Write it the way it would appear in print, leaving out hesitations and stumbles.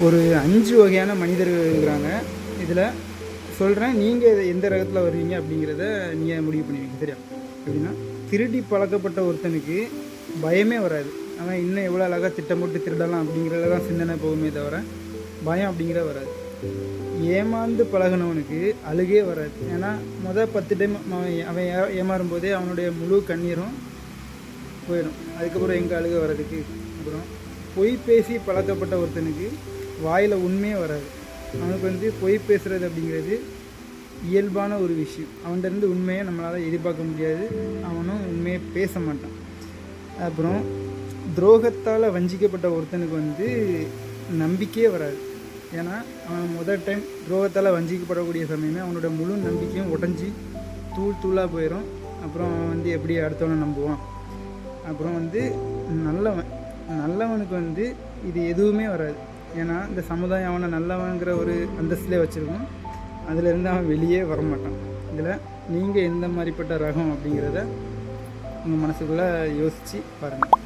ஒரு 5 வகையான மனிதர்கள் இருக்கிறாங்க. இதில் சொல்கிறேன், நீங்கள் எந்த ரகத்தில் வருவீங்க அப்படிங்கிறத நீங்கள் முடிவு பண்ணுவீங்க. சரியா? எப்படின்னா, திருடி பழக்கப்பட்ட ஒருத்தனுக்கு பயமே வராது. அவன் இன்னும் எவ்வளோ அழகாக திட்டம் போட்டு திருடலாம் அப்படிங்கிறத தான் சிந்தனை போகுமே தவிர பயம் அப்படிங்கிறத வராது. ஏமாந்து பழகினவனுக்கு அழுகே வராது. ஏன்னா 10 டைம் அவன் ஏமாறும் போதே அவனுடைய முழு கண்ணீரும் போயிடும். அதுக்கப்புறம் எங்கே அழுக வர்றதுக்கு? அப்புறம் பொய் பேசி பழக்கப்பட்ட ஒருத்தனுக்கு வாயில் உண்மையே வராது. அவனுக்கு பொய் பேசுகிறது அப்படிங்கிறது இயல்பான ஒரு விஷயம். அவன்கிட்டருந்து உண்மையை நம்மளால் எதிர்பார்க்க முடியாது. அவனும் உண்மையை பேச மாட்டான். அப்புறம் துரோகத்தால் வஞ்சிக்கப்பட்ட ஒருத்தனுக்கு நம்பிக்கையே வராது. ஏன்னா அவன் டைம் துரோகத்தால் வஞ்சிக்கப்படக்கூடிய சமயமே அவனோட முழு நம்பிக்கையும் உடஞ்சி தூள் தூளாக போயிடும். அப்புறம் அவன் எப்படி அடுத்தவனை நம்புவான்? அப்புறம் நல்லவனுக்கு இது எதுவுமே வராது. ஏன்னா இந்த சமுதாயம் அவனை நல்லவங்கிற ஒரு அந்தஸ்திலே வச்சுருக்கோம். அதிலேருந்து அவன் வெளியே வரமாட்டான். இதில் நீங்கள் எந்த மாதிரிப்பட்ட ரகம் அப்படிங்கிறத உங்கள் மனசுக்குள்ளே யோசித்து பாருங்கள்.